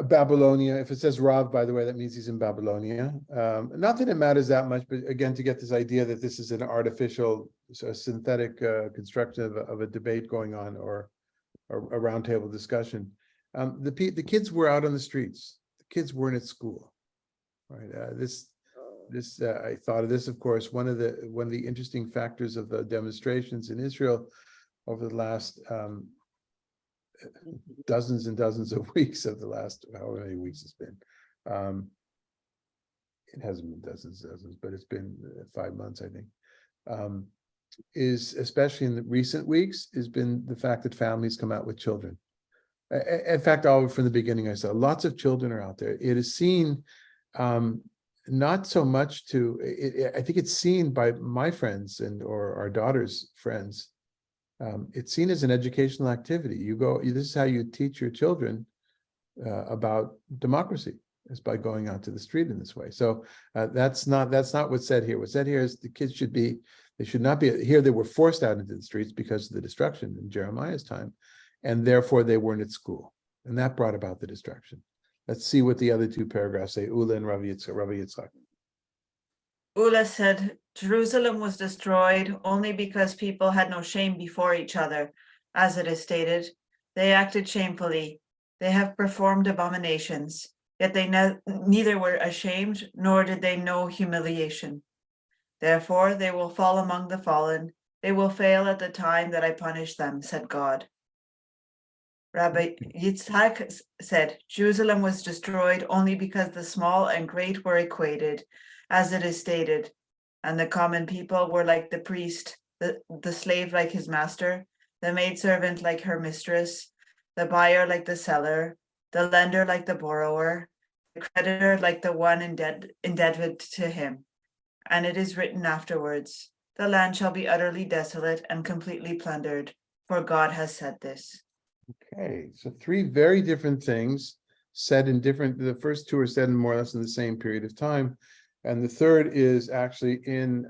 Babylonia. If it says Rav, by the way, that means he's in Babylonia. Not that it matters that much, but again, to get this idea that this is an artificial, synthetic construction of a debate going on, or a roundtable discussion. The kids were out on the streets. The kids weren't at school, right? I thought of this, of course. One of the interesting factors of the demonstrations in Israel over the last dozens and dozens of weeks, of the last however many weeks it's been. It hasn't been dozens, but it's been 5 months, I think. Is especially in the recent weeks, has been the fact that families come out with children. In fact, all from the beginning, I saw lots of children are out there. It is seen, not so much I think it's seen by my friends or our daughter's friends. It's seen as an educational activity. This is how you teach your children about democracy, is by going out to the street in this way. So that's not what's said here. What's said here is the kids should not be here. They were forced out into the streets because of the destruction in Jeremiah's time, and therefore they weren't at school, and that brought about the destruction. Let's see what the other two paragraphs say. Ula and Rabbi Yitzchak. Ula said, Jerusalem was destroyed only because people had no shame before each other, as it is stated. They acted shamefully. They have performed abominations, yet they neither were ashamed nor did they know humiliation. Therefore, they will fall among the fallen. They will fail at the time that I punish them, said God. Rabbi Yitzhak said, Jerusalem was destroyed only because the small and great were equated, as it is stated, and the common people were like the priest, the slave like his master, the maidservant like her mistress, the buyer like the seller, the lender like the borrower, the creditor like the one indebted to him. And it is written afterwards, the land shall be utterly desolate and completely plundered, for God has said this. Okay, so 3 very different things said in different, the first 2 are said in more or less in the same period of time. And the third is actually in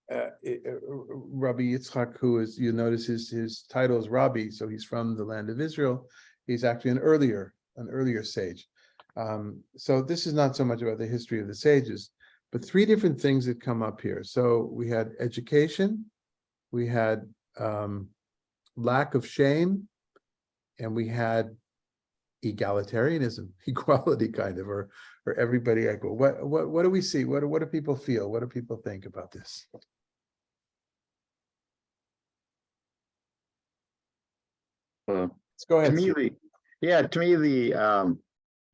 Rabbi Yitzchak, who is, you notice his title is Rabbi, so he's from the land of Israel. He's actually an earlier sage. So this is not so much about the history of the sages, but 3 different things that come up here. So we had education, we had lack of shame, and we had egalitarianism, equality kind of, or everybody equal. What do we see? What do people feel? What do people think about this? Let's go To ahead. me, Steve.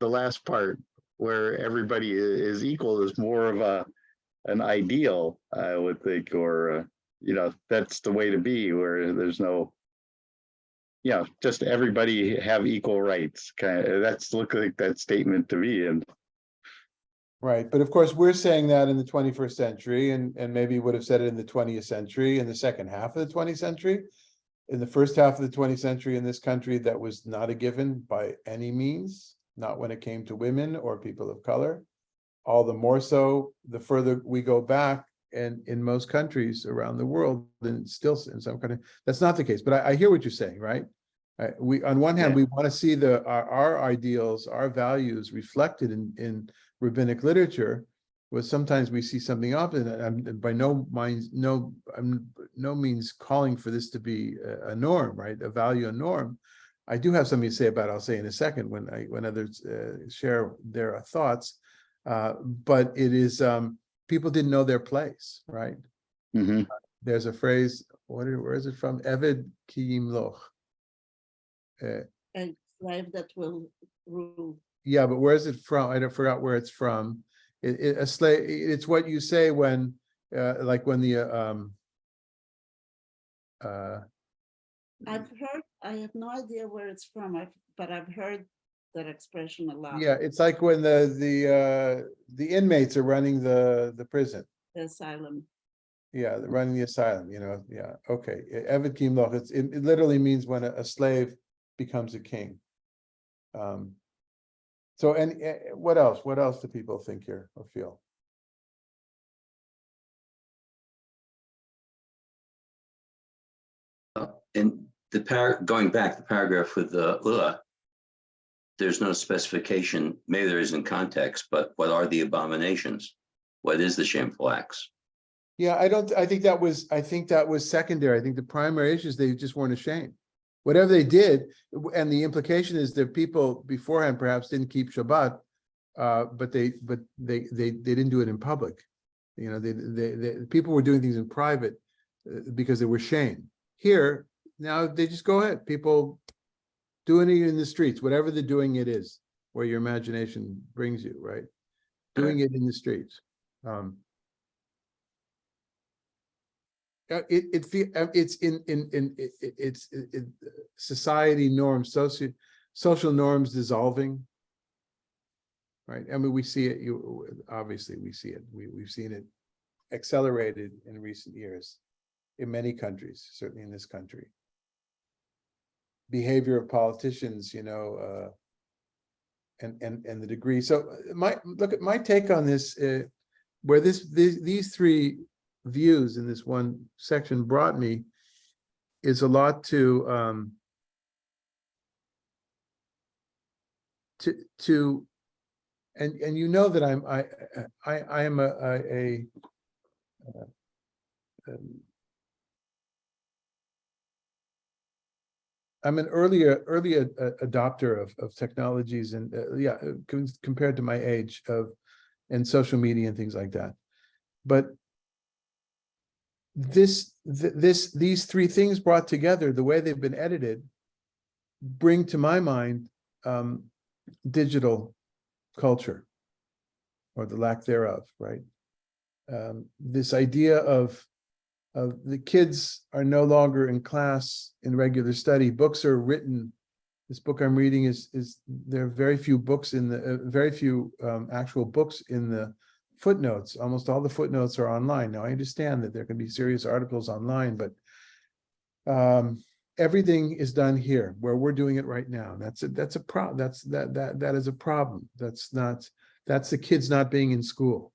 the last part where everybody is equal is more of an ideal, I would think, or that's the way to be, where there's no, just everybody have equal rights. Kind of, that's look like that statement to me. And Right, but of course, we're saying that in the 21st century, and maybe would have said it in the 20th century, in the second half of the 20th century. In the first half of the 20th century in this country, that was not a given by any means, not when it came to women or people of color. All the more so, the further we go back, and in most countries around the world, and still in some countries, that's not the case. But I hear what you're saying, right? We, on one hand, we want to see our ideals, our values reflected in rabbinic literature, where sometimes we see something opposite. I'm by no means calling for this to be a norm, right? A value, a norm. I do have something to say about it. I'll say in a second when others share their thoughts. But it is people didn't know their place, right? mhm. There's a phrase. Where is it from? Eved ki yimloch. A slave that will rule. Yeah, but where is it from? I forgot where it's from. A slave. It's what you say when, like when the I've heard, I have no idea where it's from, but I've heard that expression a lot. yeah, it's like when the inmates are running the prison. The asylum. Yeah, running the asylum. Yeah. Okay. Evet kimloch. It literally means when a slave becomes a king. So, and what else? What else do people think here or feel? In the going back, the paragraph with the there's no specification, maybe there is in context, but what are the abominations? What is the shameful acts? Yeah, I think that was secondary. I think the primary issue is they just weren't ashamed. Whatever they did, and the implication is that people beforehand perhaps didn't keep Shabbat, but they didn't do it in public. People were doing things in private because they were shamed. Here, now they just go ahead. People doing it in the streets, whatever they're doing, it is where your imagination brings you, right? Doing it in the streets. It's society norms, social norms dissolving, right? I mean, we see it. Obviously we see it. We've seen it accelerated in recent years in many countries, certainly in this country. Behavior of politicians, and the degree. So my take on this, where these three views in this one section brought me, is a lot to and you know that I am I'm an early adopter of technologies, and compared to my age and social media and things like that. But these three things brought together, the way they've been edited, bring to my mind digital culture, or the lack thereof, right? This idea of the kids are no longer in class in regular study. Books are written. This book I'm reading is there are very few books in the very few actual books in the footnotes. Almost all the footnotes are online. Now I understand that there can be serious articles online, but everything is done here where we're doing it right now. That's a problem. That is a problem. That's the kids not being in school.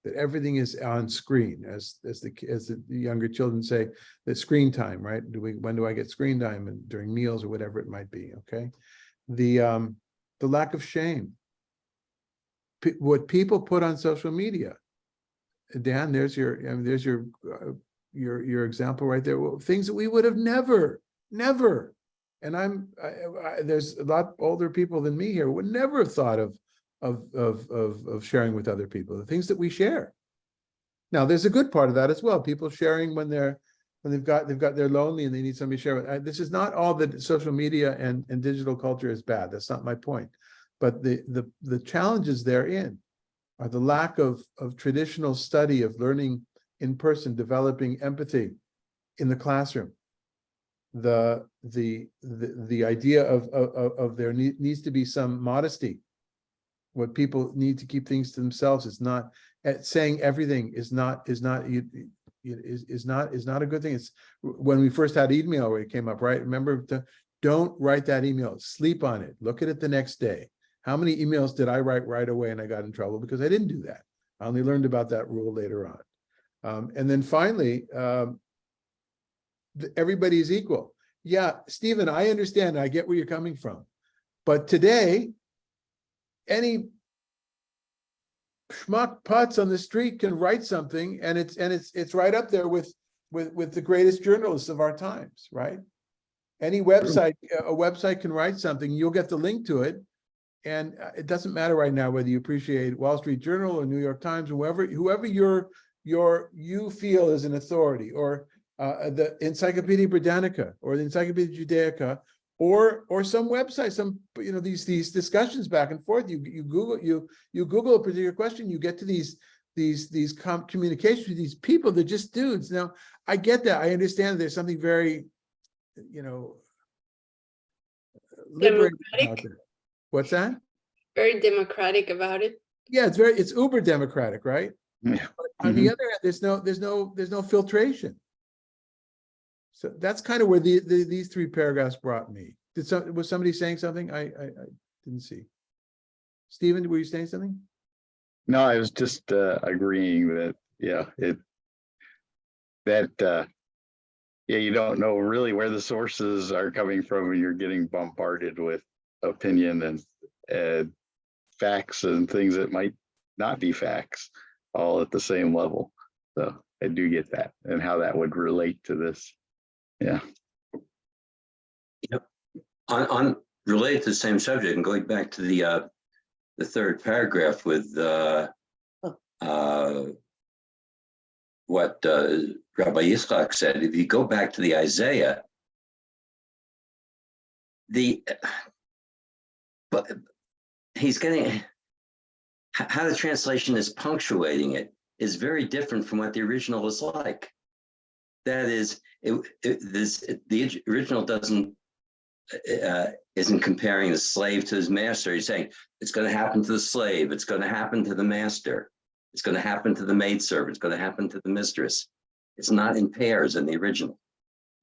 That everything is on screen, as the younger children say, the screen time, right? When do I get screen time? And during meals or whatever it might be. Okay, the lack of shame. What people put on social media. Dan, there's your example right there. Well, things that we would have never Never. And there's a lot older people than me here who would never have thought of sharing with other people the things that we share. Now, there's a good part of that as well. People sharing when they're lonely and they need somebody to share with. This is not all that social media and digital culture is bad. That's not my point. But the challenges therein are the lack of traditional study of learning in person, developing empathy in the classroom. The idea of there needs to be some modesty. What people need to keep things to themselves. It's not saying everything is not a good thing. It's when we first had email where it came up, right? Remember, don't write that email. Sleep on it. Look at it the next day. How many emails did I write right away and I got in trouble because I didn't do that? I only learned about that rule later on. And then finally, everybody is equal. Yeah, Stephen, I understand. I get where you're coming from. But today, any schmuck putz on the street can write something, and it's right up there with the greatest journalists of our times, right? Any website, a website can write something, you'll get the link to it, and it doesn't matter right now whether you appreciate Wall Street Journal or New York Times, or whoever you feel is an authority, or the Encyclopedia Britannica or the Encyclopedia Judaica, or some website, these discussions back and forth. You Google a particular question, you get to these communications with these people. They're just dudes. Now, I get that. I understand there's something very, liberating about it. What's that? Very democratic about it. Yeah, it's uber democratic, right? Yeah. But on the other hand, there's no filtration. So that's kind of where these three paragraphs brought me. Was somebody saying something? I didn't see. Stephen, were you saying something? No, I was just agreeing that, you don't know really where the sources are coming from, and you're getting bombarded with opinion and facts and things that might not be facts all at the same level. So I do get that, and how that would relate to this. Yeah. Yep. On related to the same subject, and going back to the third paragraph with what Rabbi Yitzchak said, if you go back to the Isaiah, but he's getting how the translation is punctuating it is very different from what the original is like. That is, the original isn't comparing the slave to his master. He's saying it's going to happen to the slave, it's going to happen to the master, it's going to happen to the maidservant, it's going to happen to the mistress. It's not in pairs in the original.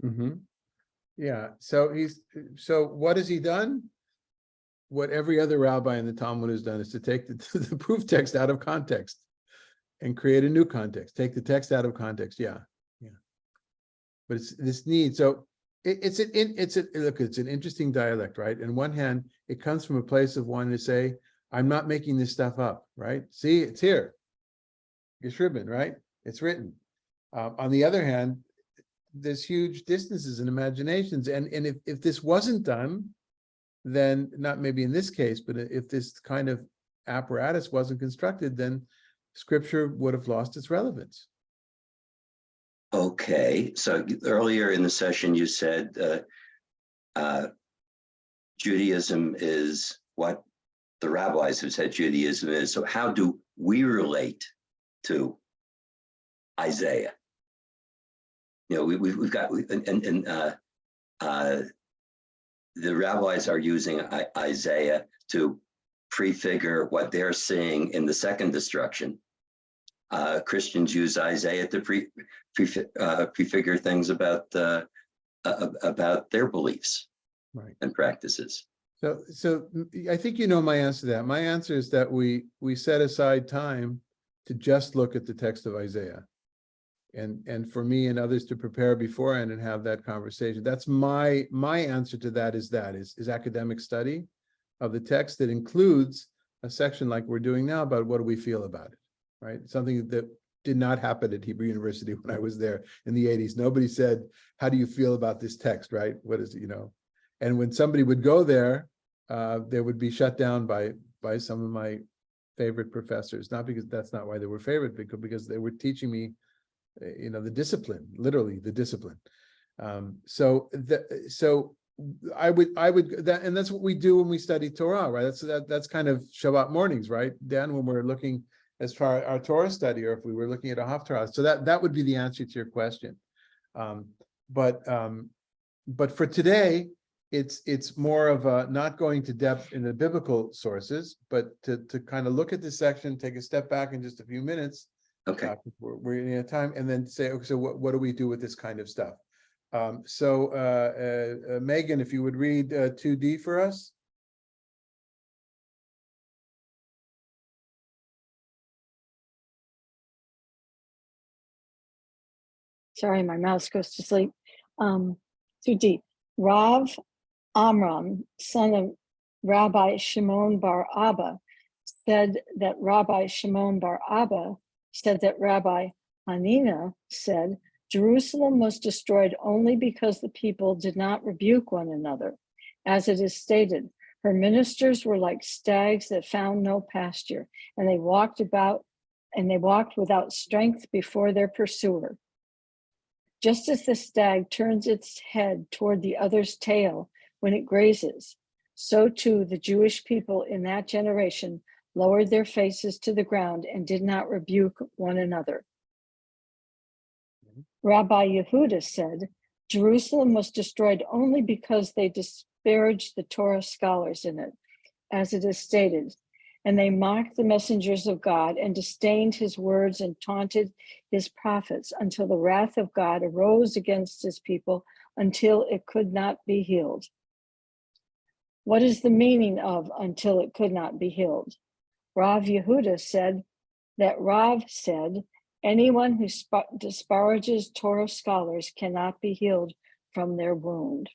Mm-hmm. Yeah. So what has he done? What every other rabbi in the Talmud has done is to take the proof text out of context and create a new context. Take the text out of context. Yeah. But it's this need. So it's an interesting dialect, right? On one hand, it comes from a place of wanting to say, I'm not making this stuff up, right? See, it's here. Geschrieben, right? It's written. On the other hand, there's huge distances and imaginations. And if this wasn't done, then not maybe in this case, but if this kind of apparatus wasn't constructed, then scripture would have lost its relevance. Okay, so earlier in the session, you said Judaism is what the rabbis have said Judaism is. So how do we relate to Isaiah? We've got, the rabbis are using Isaiah to prefigure what they're seeing in the second destruction. Christians use Isaiah to prefigure things about their beliefs, right, and practices. So I think you know my answer to that. My answer is that we set aside time to just look at the text of Isaiah, and for me and others to prepare beforehand and have that conversation. That's my answer to that. Is academic study of the text that includes a section like we're doing now about what do we feel about it. Right, something that did not happen at Hebrew University when I was there in the 80s. Nobody said, how do you feel about this text, right? What is, and when somebody would go there, they would be shut down by some of my favorite professors, not because that's not why they were favorite, because they were teaching me, the discipline, literally the discipline. So I would that, and that's what we do when we study Torah, right? That's kind of Shabbat mornings, right, Dan, when we're looking as far our Torah study, or if we were looking at a Haftarah. So that would be the answer to your question. But for today, it's more of a not going to depth in the biblical sources, but to kind of look at this section, take a step back in just a few minutes. Okay. We're running out of time, and then say, okay, so what do we do with this kind of stuff? Megan, if you would read 2D for us. Sorry, my mouse goes to sleep. 2D. Rav Amram, son of Rabbi Shimon bar Abba, said that Rabbi Shimon bar Abba said that Rabbi Hanina said Jerusalem was destroyed only because the people did not rebuke one another. As it is stated, her ministers were like stags that found no pasture, and they walked without strength before their pursuer. Just as the stag turns its head toward the other's tail when it grazes, so too the Jewish people in that generation lowered their faces to the ground and did not rebuke one another. Rabbi Yehuda said, Jerusalem was destroyed only because they disparaged the Torah scholars in it, as it is stated, and they mocked the messengers of God and disdained his words and taunted his prophets until the wrath of God arose against his people until it could not be healed. What is the meaning of until it could not be healed? Rav Yehuda said that Rav said, anyone who disparages Torah scholars cannot be healed from their wound.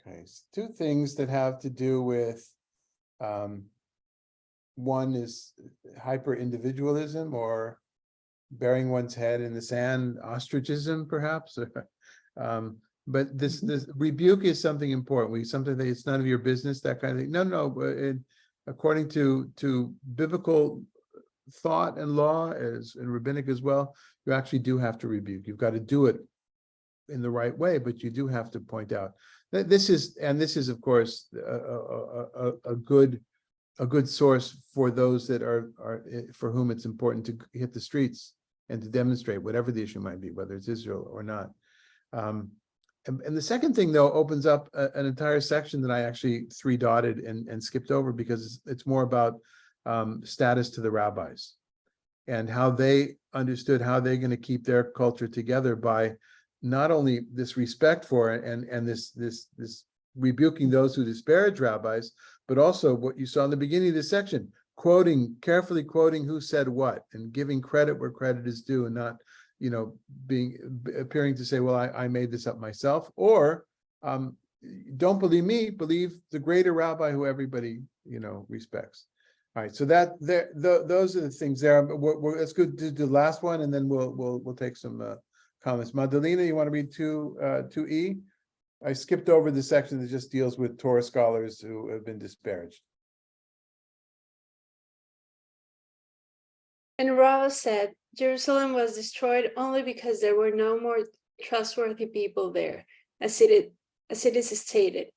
Okay, so two things that have to do with one is hyper-individualism, or burying one's head in the sand, ostracism, perhaps. But this rebuke is something important. Something that it's none of your business, that kind of thing. No. According to biblical thought and law, and rabbinic as well, you actually do have to rebuke. You've got to do it in the right way, but you do have to point out that this is of course a good source for those that are for whom it's important to hit the streets and to demonstrate whatever the issue might be, whether it's Israel or not. And the second thing, though, opens up an entire section that I actually three-dotted and skipped over, because it's more about status to the rabbis and how they understood how they're going to keep their culture together by not only this respect for it and this rebuking those who disparage rabbis, but also what you saw in the beginning of this section, carefully quoting who said what and giving credit where credit is due, and not, appearing to say, well, I made this up myself, or don't believe me, believe the greater rabbi who everybody, respects. All right, so those are the things there. Let's go to the last one, and then we'll take some comments. Madalena, you want to read 2E? I skipped over the section that just deals with Torah scholars who have been disparaged. And Rav said, Jerusalem was destroyed only because there were no more trustworthy people there, as it is stated.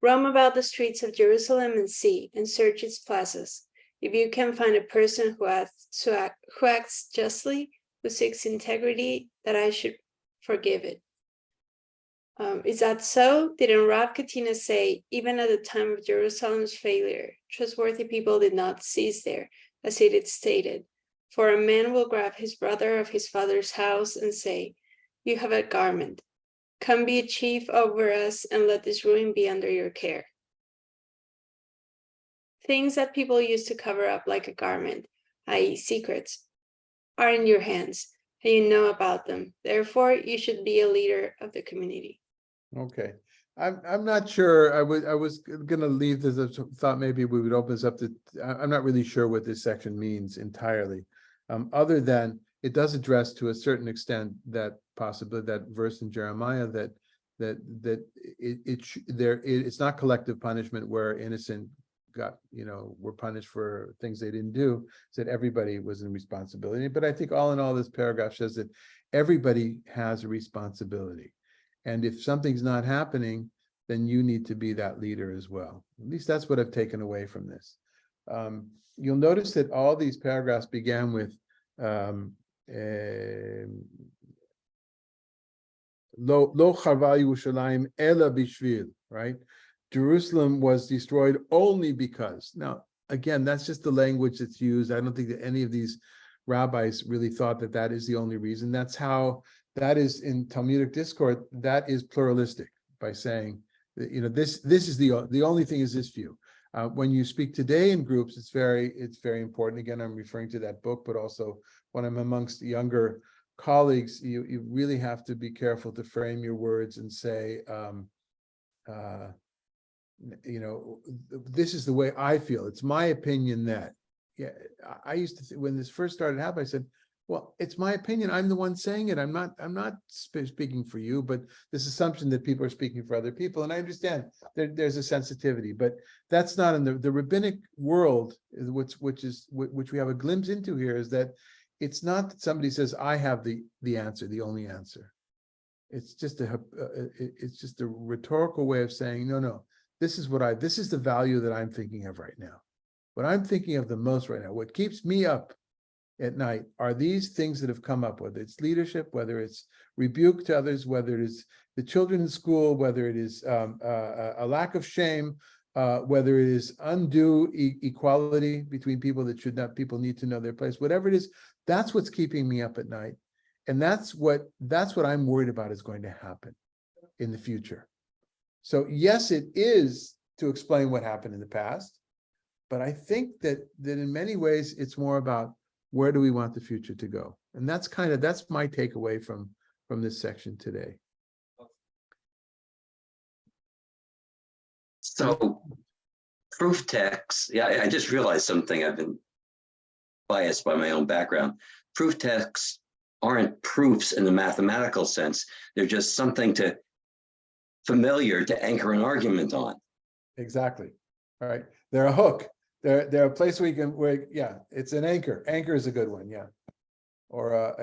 Roam about the streets of Jerusalem and see, and search its plazas. If you can find a person who acts justly, who seeks integrity, that I should forgive it. Is that so? Didn't Rav Katina say, even at the time of Jerusalem's failure, trustworthy people did not cease there, as it is stated? For a man will grab his brother of his father's house and say, you have a garment. Come be a chief over us, and let this ruin be under your care. Things that people use to cover up like a garment, i.e. secrets, are in your hands, and you know about them. Therefore, you should be a leader of the community. Okay, I'm not sure. I was going to leave this. I thought maybe we would open this up to. I'm not really sure what this section means entirely, other than it does address to a certain extent that possibly that verse in Jeremiah it's not collective punishment where innocent were punished for things they didn't do. Said everybody was in responsibility. But I think all in all, this paragraph says that everybody has a responsibility. And if something's not happening, then you need to be that leader as well. At least that's what I've taken away from this. You'll notice that all these paragraphs began with Lo charva Yerushalayim ela bishvil, right? Jerusalem was destroyed only because. Now, again, that's just the language that's used. I don't think that any of these rabbis really thought that that is the only reason. That's how that is in Talmudic discourse. That is pluralistic by saying that, this is the only thing is this view. When you speak today in groups, it's very important. Again, I'm referring to that book, but also when I'm amongst younger colleagues, you really have to be careful to frame your words and say, this is the way I feel. It's my opinion that. Yeah, I used to when this first started happening, I said, well, it's my opinion. I'm the one saying it. I'm not speaking for you, but this assumption that people are speaking for other people. And I understand there's a sensitivity, but that's not in the rabbinic world, which we have a glimpse into here, is that it's not that somebody says, I have the answer, the only answer. It's just a rhetorical way of saying, no, this is the value that I'm thinking of right now. What I'm thinking of the most right now, what keeps me up at night are these things that have come up, whether it's leadership, whether it's rebuke to others, whether it is the children in school, whether it is a lack of shame, whether it is undue equality between people that should not, people need to know their place, whatever it is, that's what's keeping me up at night. And that's what I'm worried about is going to happen in the future. So yes, it is to explain what happened in the past, but I think that in many ways it's more about where do we want the future to go? And that's my takeaway from this section today. So proof texts, I just realized something. I've been biased by my own background. Proof texts aren't proofs in the mathematical sense. They're just something familiar to anchor an argument on. Exactly. All right. They're a hook. They're a place where it's an anchor. Anchor is a good one, yeah. Or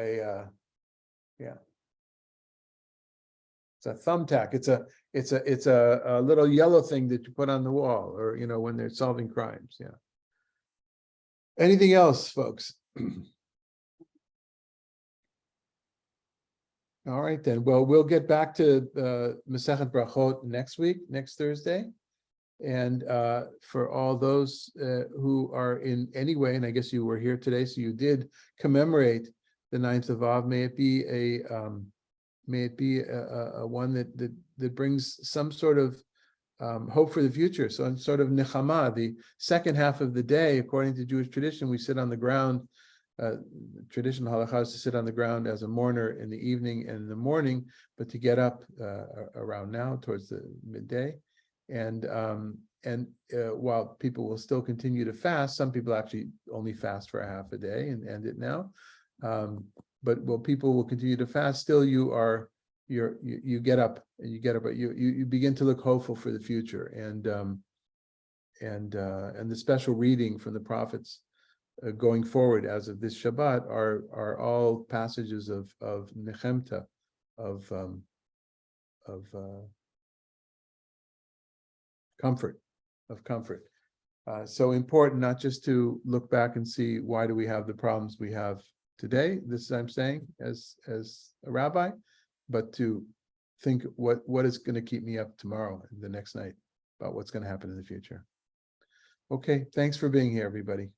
it's a thumbtack. It's a little yellow thing that you put on the wall, or when they're solving crimes, yeah. Anything else, folks? All right then. Well, we'll get back to Masechet Brachot next Thursday. And for all those who are in any way, and I guess you were here today, so you did commemorate the 9th of Av, may it be a one that brings some sort of hope for the future. So sort of nechama, the second half of the day, according to Jewish tradition, we sit on the ground. Traditional halakha is to sit on the ground as a mourner in the evening and in the morning, but to get up around now towards the midday. And while people will still continue to fast, some people actually only fast for a half a day and end it now. But while people will continue to fast, still you get up, but you begin to look hopeful for the future. And the special reading from the prophets going forward as of this Shabbat are all passages of nechemta, of comfort. So important not just to look back and see why do we have the problems we have today, this I'm saying as a rabbi, but to think what is going to keep me up tomorrow and the next night about what's going to happen in the future. Okay, thanks for being here, everybody.